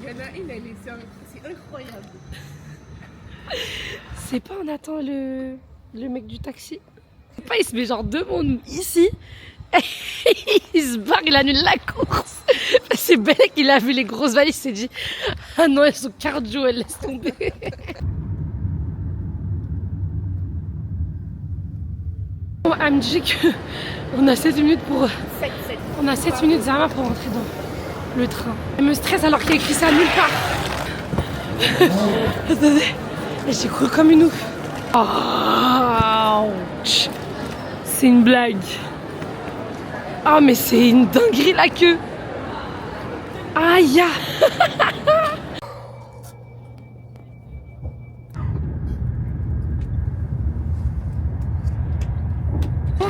Il y en a une, elle est c'est incroyable. C'est pas, on attend le mec du taxi. C'est pas, il se met genre devant nous ici. Il se barre, il annule la course. C'est Belek, il a vu les grosses valises, il s'est dit ah non, elles sont cardio, elles laissent tomber. Elle me dit qu'on a 7 minutes pour. 7. On a 7 minutes Zama pour rentrer dans le train. Elle me stresse alors qu'il y a écrit ça nulle part. Attendez. Et j'ai couru comme une ouf. Ouch. C'est une blague. Ah mais c'est une dinguerie la queue. Aïe.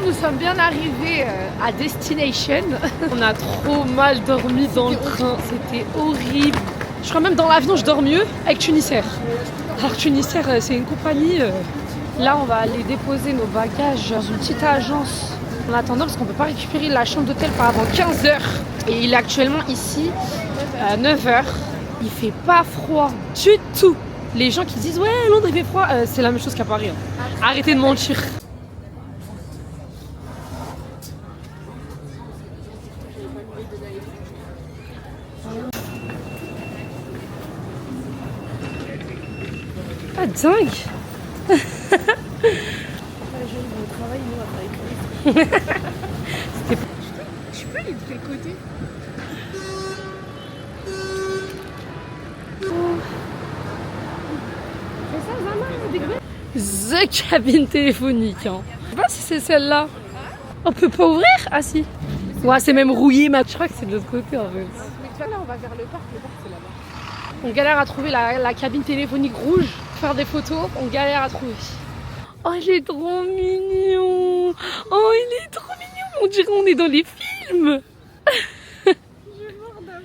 Nous sommes bien arrivés à Destination. On a trop mal dormi dans le train. C'était horrible. Je crois même dans l'avion je dors mieux avec Tunisair. Alors Tunisair c'est une compagnie. Là on va aller déposer nos bagages dans une petite agence. En attendant parce qu'on peut pas récupérer la chambre d'hôtel par avant 15h. Et il est actuellement ici à 9h. Il fait pas froid du tout. Les gens qui disent ouais Londres il fait froid, c'est la même chose qu'à Paris. Arrêtez de mentir. Ah dingue. Je peux aller de quel côté? The cabine téléphonique. Hein. Je sais pas si c'est celle-là. On peut pas ouvrir? Ah si. Ouais, c'est même rouillé, mais je crois que c'est de l'autre côté en fait. Mais tu vois, là, on va vers le parc c'est là-bas. On galère à trouver la cabine téléphonique rouge. Faire des photos, on galère à trouver. Oh, il est trop mignon. Oh, il est trop mignon. On dirait qu'on est dans les films. Je vais mort d'amour.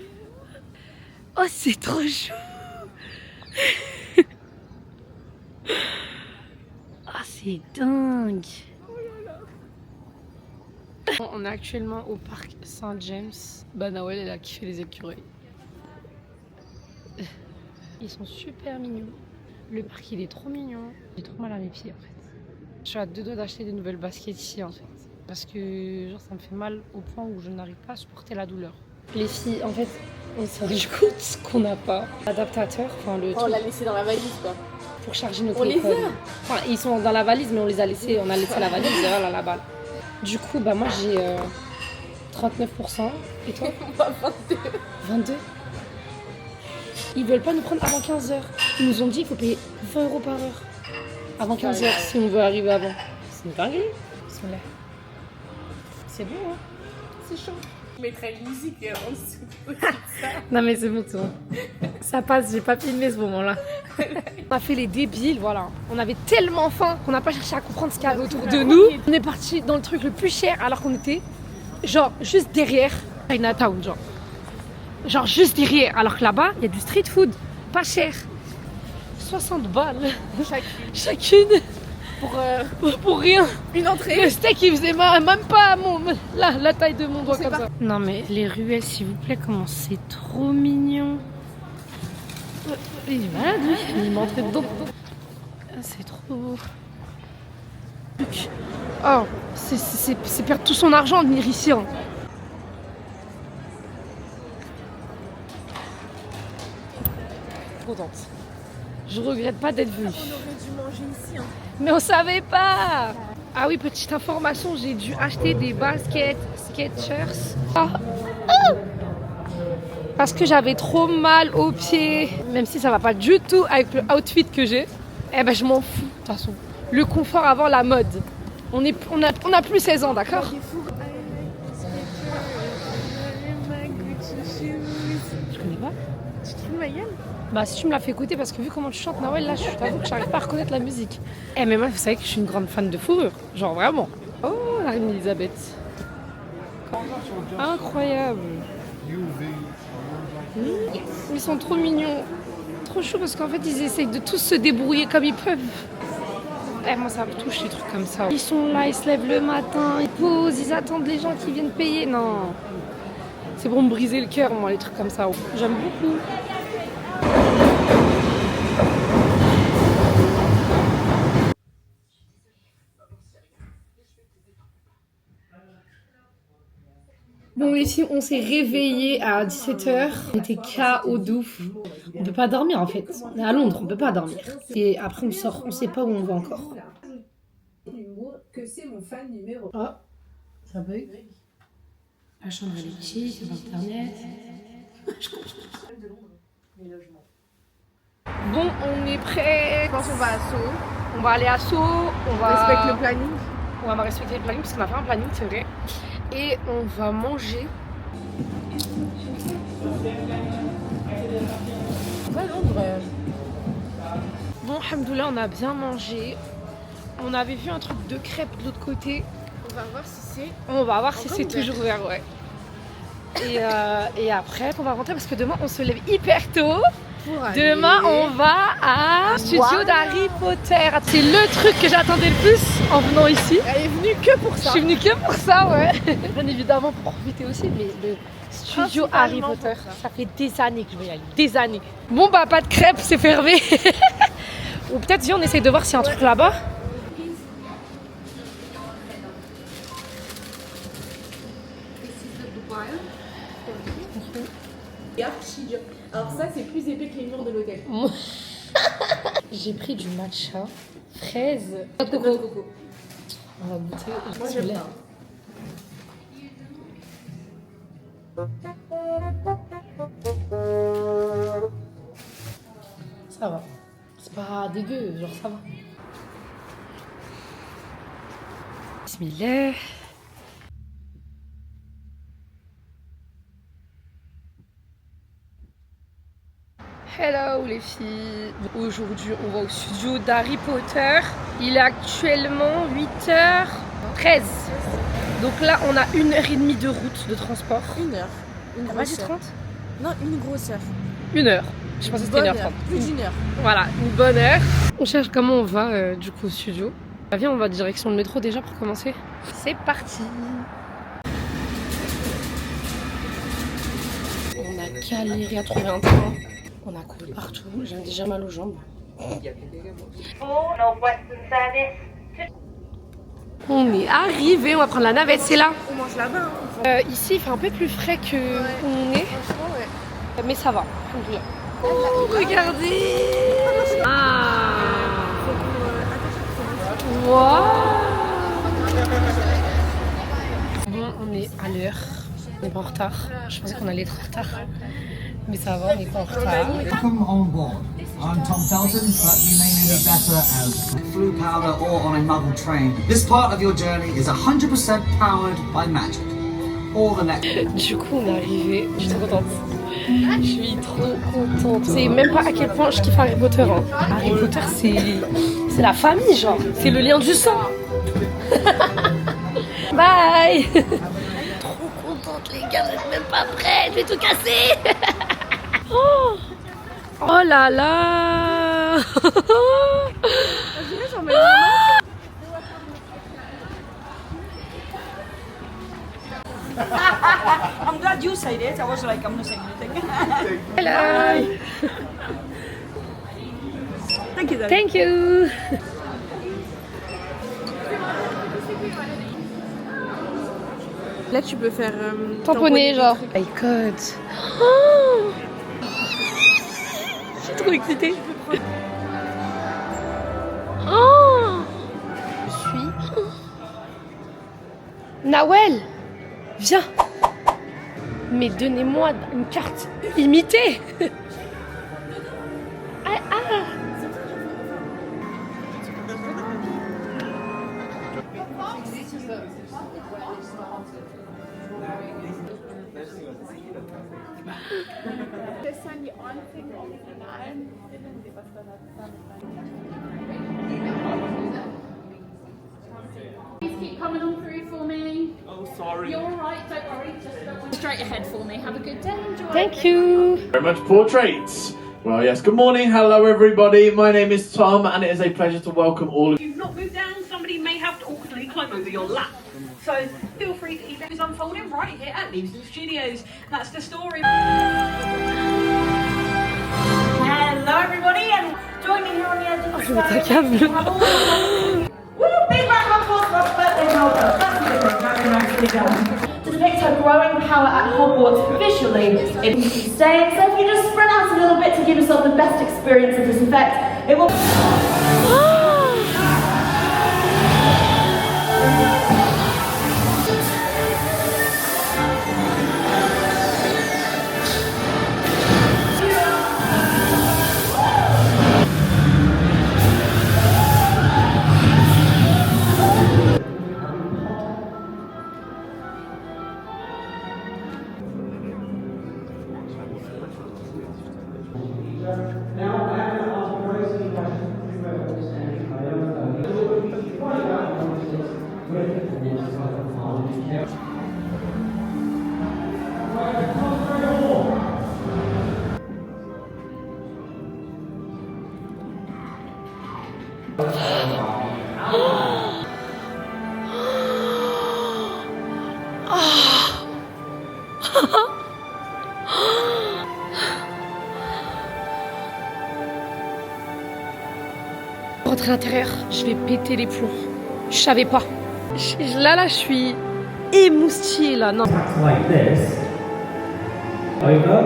Oh, c'est trop chou. Ah, c'est dingue. On est actuellement au parc Saint-James. Nawel est là qui fait les écureuils. Ils sont super mignons. Le parc il est trop mignon. J'ai trop mal à mes pieds en fait. Je suis à 2 doigts d'acheter des nouvelles baskets ici en fait. Parce que genre ça me fait mal au point où je n'arrive pas à supporter la douleur. Les filles, en fait, on s'est rendu compte qu'on n'a pas d'adaptateur. Enfin, le On truc l'a laissé dans la valise quoi. pour charger nos On les téléphones. a. Enfin, ils sont dans la valise, mais on les a laissés. On a laissé la valise voilà, là-bas. Du coup, bah moi j'ai 39%. Et toi? 22. Ils veulent pas nous prendre avant 15h. Ils nous ont dit qu'il faut payer 20 € par heure. Avant 15h si on veut arriver avant. C'est une dinguerie. C'est bon, hein? C'est chaud. Je mettrais une musique en dessous. Non mais c'est bon, c'est bon. Ça passe, j'ai pas filmé ce moment-là. On a fait les débiles, voilà. On avait tellement faim qu'on n'a pas cherché à comprendre ce qu'il y avait autour de nous. On est parti dans le truc le plus cher alors qu'on était genre juste derrière Chinatown, genre. Genre juste derrière, alors que là-bas, il y a du street food, pas cher. 60 balles chacune pour rien. Une entrée. Le steak, il faisait même pas la taille de mon doigt comme ça. Non mais les ruelles, s'il vous plaît, comment c'est trop mignon. Il est malade, lui. Il m'entrait dedans. Ah, c'est trop beau. Oh, c'est perdre tout son argent de venir ici. Hein. Contente. Je regrette pas d'être venue. On aurait dû manger ici. Hein. Mais on savait pas. Ah oui, petite information, j'ai dû acheter des baskets Skechers. Parce que j'avais trop mal aux pieds. Même si ça va pas du tout avec le outfit que j'ai. Eh ben je m'en fous de toute façon. Le confort avant la mode. On a plus 16 ans, d'accord? Je connais pas. Tu te fous de ma gueule? Bah si tu me l'as fait écouter parce que vu comment tu chantes Nawel là je t'avoue que j'arrive pas à reconnaître la musique. Eh mais moi vous savez que je suis une grande fan de fourrure, genre vraiment. Oh la reine Elisabeth. Incroyable. Ils sont trop mignons. Trop chou parce qu'en fait ils essayent de tous se débrouiller comme ils peuvent. Eh moi ça me touche les trucs comme ça. Ils sont là, ils se lèvent le matin, ils posent, ils attendent les gens qui viennent payer. Non. C'est pour me briser le cœur moi les trucs comme ça. J'aime beaucoup. Bon les filles, on s'est réveillés à 17h. On était KO de ouf. On peut pas dormir en fait. On est à Londres, on peut pas dormir. Et après on sort, on sait pas où on va encore. Que c'est mon fan numéro. Oh, ça bug. La chambre elle est petite, c'est internet. Bon, on est prêts. Je pense qu'on va à Sceaux. On va aller à Sceaux. On va Respecte le planning. On va respecter le planning parce qu'on a fait un planning, c'est vrai. Et on va manger. On va à Londres. Bon, alhamdoulilah, on a bien mangé. On avait vu un truc de crêpes de l'autre côté. On va voir si c'est. On va voir si Encore c'est ouvert. toujours ouvert, ouais. Et après, on va rentrer parce que demain, on se lève hyper tôt. Pour aller. Demain, on va à studio d'Harry Potter. C'est le truc que j'attendais le plus en venant ici. Elle est venue que pour Je ça. suis venue que pour ça, ouais. Bien évidemment pour profiter aussi, mais le studio Harry Principalement Potter, pour ça. ça fait des années que je veux y aller. Des années. Bon, bah, pas de crêpes, c'est fermé. Ou peut-être, si on essaie de voir s'il y a un truc là-bas. Alors ça c'est plus épais que les murs de l'hôtel. J'ai pris du matcha, fraise, coco. On va goûter. Moi j'aime pas. Ça va. C'est pas dégueu, genre ça va. Bismillah. Hello les filles. Aujourd'hui on va au studio d'Harry Potter. Il est actuellement 8h13. Donc là on a 1h30 de route de transport. 1 heure. Une T'as pas dit grosse heure. 30 Non, une grosse heure. 1 heure. Je pensais que c'était 1h30. Plus d'une heure. Voilà, une bonne heure. On cherche comment on va du coup au studio. Bah, viens, on va direction le métro déjà pour commencer. C'est parti. On a galéré à trouver un train. On a couru partout. J'ai déjà mal aux jambes. On est arrivé, on va prendre la navette, c'est là. On mange là-bas. Hein. Ici, il fait un peu plus frais que où on est, Franchement, ouais. mais ça va. alhamdoulilah. Oh, regardez. Ah. Wow. Bon, on est à l'heure. On n'est pas en retard. Je pensais qu'on allait être en retard. Mais ça va, on n'est pas en retard. Welcome on board. I'm Tom Felton, but you may know me better as Blue Powder or on a Muggle train. This part of your journey is 100% powered by magic. Or the next. Du coup, on est arrivé. Je suis trop contente. Je suis trop contente. C'est même pas à quel point je kiffe Harry Potter. Hein. Harry Potter, c'est la famille, genre. C'est le lien du sang. Bye. Trop contente, les gars. Vous êtes même pas prêts. Je vais tout casser. Oh, oh là là. I'm glad you said it. I was like, I'm not saying anything. Hello. Thank you, though. Thank you. Là tu peux faire Tamponner, genre. Oh my god. Oh. Je suis trop excitée. Oh. Je suis. Nawel, viens. Mais donnez-moi une carte limitée. Ah, ah. Please keep coming on through for me. Oh, sorry. You're all right, don't worry. Just go straight ahead for me. Have a good day. Enjoy. Thank you. Very much portraits. Well, yes, good morning, hello everybody. My name is Tom, and it is a pleasure to welcome all of you. You've not moved down, somebody may have to awkwardly climb over your lap. So feel free to keep it unfolding right here at Leaves Studios. That's the story. Je vais ta câble. Big round of applause for our birthday helper. That's different. That's nicely done. To depict her growing power at Hogwarts visually, it's staying. So if you just spread out a little bit to give yourself the best experience of this effect, it will. Rentrer à l'intérieur, je vais péter les plombs. Je savais pas. Là, je suis émoustillée là. Non. Like this. Over.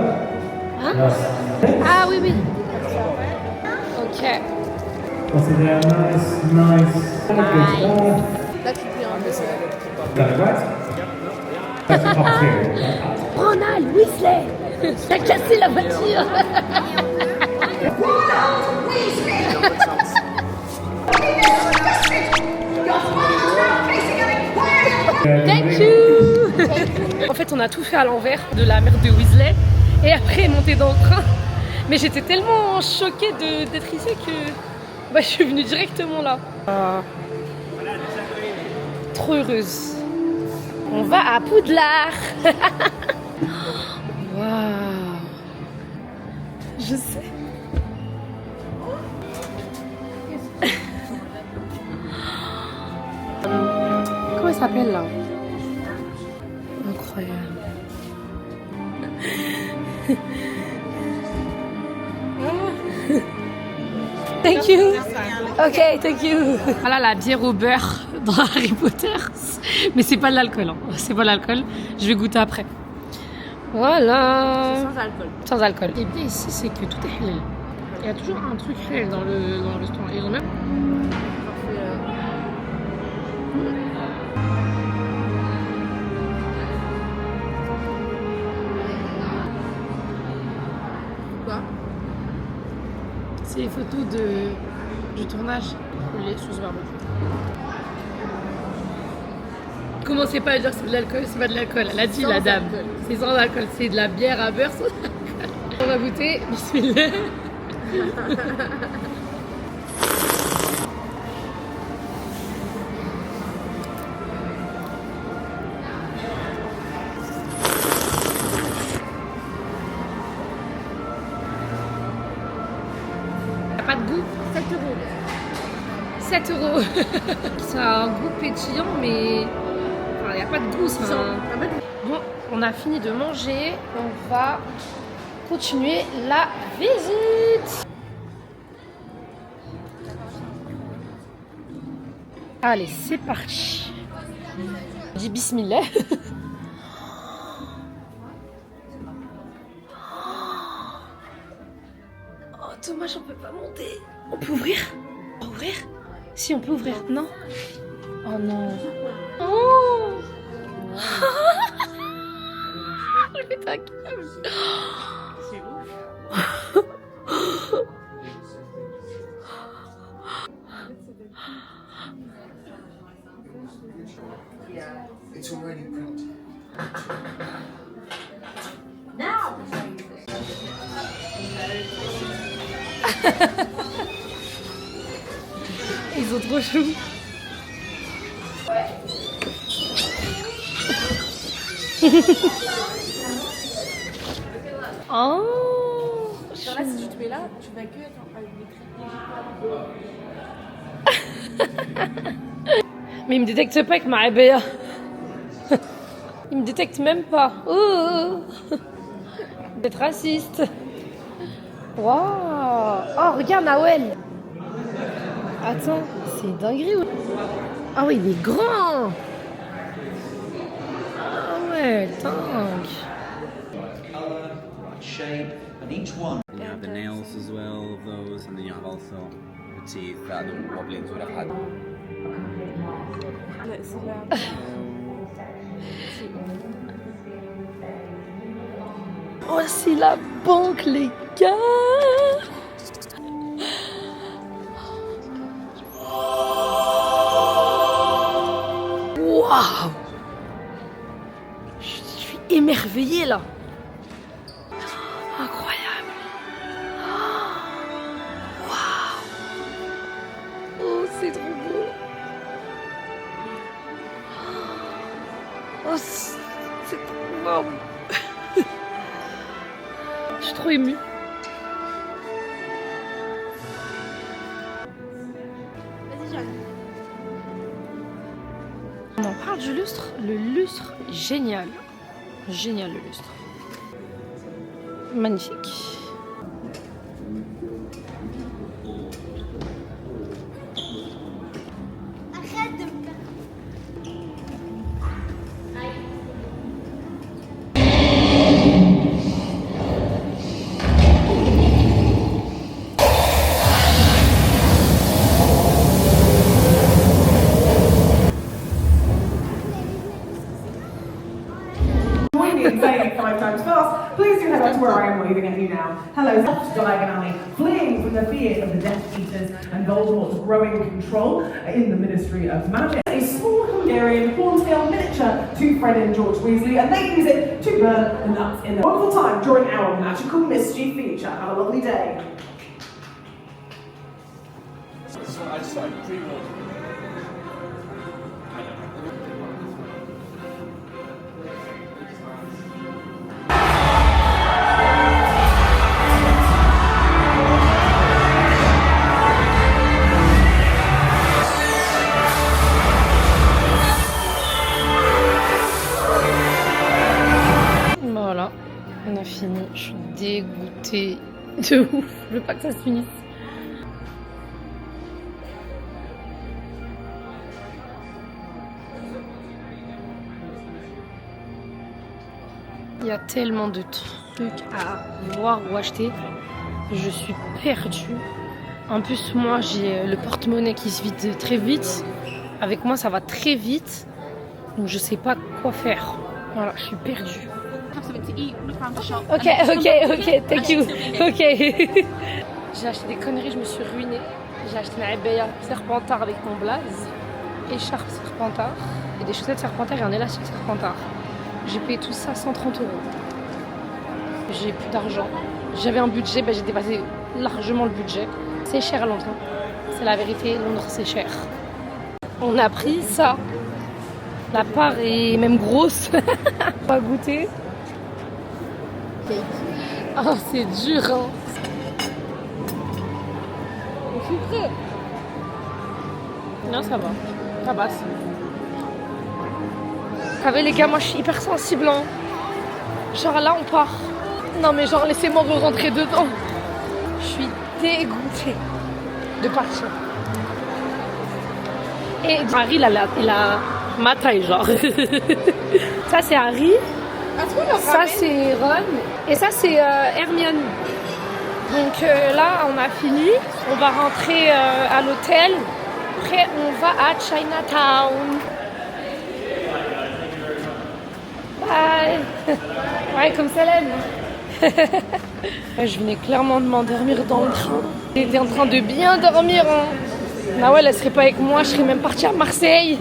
Hein? Ah oui, oui. Ok. Consider nice. Là, tu peux un peu ça. Got it right? That's up here. Ronald Weasley, t'as cassé la voiture. Thank you. En fait, on a tout fait à l'envers de la mère de Weasley et après monter dans le train. Mais j'étais tellement choquée d'être ici que bah, je suis venue directement là. Trop heureuse. On va à Poudlard. Waouh. Je sais. Comment il s'appelle là? Incroyable. Thank you. Ok, thank you. Voilà la bière au beurre dans Harry Potter. Mais c'est pas de l'alcool. Hein. C'est pas de l'alcool. Je vais goûter après. Voilà. Sans alcool. Sans alcool. Et bien ici, c'est que tout est halal. Il y a toujours un truc halal dans le restaurant. Ils ont même. Quoi? C'est les photos du tournage. Les sous barbecue. Commencez pas à dire que c'est de l'alcool, c'est pas de l'alcool. Elle a dit Sans la dame. alcool. C'est sans alcool, c'est de la bière à beurre sans alcool. On va goûter. Bismillah. Pas de goût. 7 euros. Ça a un goût pétillant, mais il n'y a pas de goût. Bon, on a fini de manger. On va continuer la visite. Allez, c'est parti. Je dis bismillah. Oh, dommage, on peut pas monter. On peut ouvrir? On peut ouvrir? Si, on peut ouvrir. Non? Oh non. Oh! Je vais ta gueule. C'est ouf. It's already printed. Ils sont trop choux. Oh, Genre là, si tu te mets là, tu vas que mais il me détecte pas avec ma abaya. Il me détecte même pas. Oh, d'être raciste. Waouh. Oh, regarde Nawel. Attends, c'est dinguerie. Ah ouais, il est grand. Ah ouais, dingue. Shape, and each one. You have the nails as well of those, and then you have also the teeth that the wobblings would have had. Oh, c'est la banque, les gars. Waouh! Je suis émerveillée là. Incroyable. Waouh! Oh, c'est trop beau. Oh, c'est trop énorme. Je suis trop émue. On en parle du lustre. Le lustre, génial. Génial le lustre. Magnifique. Arrête de me faire. Saying it 5 times fast, please do head on to where I am waving at you now. Hello, Diagon Alley, fleeing from the fear of the Death Eaters and Voldemort's growing control in the Ministry of Magic. A small Hungarian horn-tailed miniature to Fred and George Weasley, and they use it to burn the nuts in their wonderful time during our magical mischief feature. Have a lovely day. I just started pre-rolling. Voilà, on a fini. Je suis dégoûtée de ouf. Je veux pas que ça se finisse. Il y a tellement de trucs à voir ou acheter. Je suis perdue. En plus, moi, j'ai le porte-monnaie qui se vide très vite. Avec moi, ça va très vite. Donc, je sais pas quoi faire. Voilà, je suis perdue. Ok, thank you. Ok. J'ai acheté des conneries, je me suis ruinée. J'ai acheté ma abaya Serpentard avec mon blaze, écharpe Serpentard et des chaussettes Serpentard et un élastique Serpentard. J'ai payé tout ça 130 €. J'ai plus d'argent. J'avais un budget, j'ai dépassé largement le budget. C'est cher à Londres. C'est la vérité, Londres c'est cher. On a pris ça. La part est même grosse. On va goûter. Oh, c'est dur, hein. Je suis prêt. Non, ça va. Ça passe. Vous savez, les gars, moi, je suis hyper sensible, hein. Genre, là, on part. Non, mais genre, laissez-moi re-rentrer dedans. Je suis dégoûtée de partir. Et Harry, il a ma taille, genre. Ça, c'est Harry. Ça, c'est Ron. Et ça, c'est Hermione. Donc là, on a fini. On va rentrer à l'hôtel. Après, on va à Chinatown. Bye. Ouais, comme Célène. Je venais clairement de m'endormir dans le train. J'étais en train de bien dormir. Hein. Ah ouais, elle serait pas avec moi, je serais même partie à Marseille.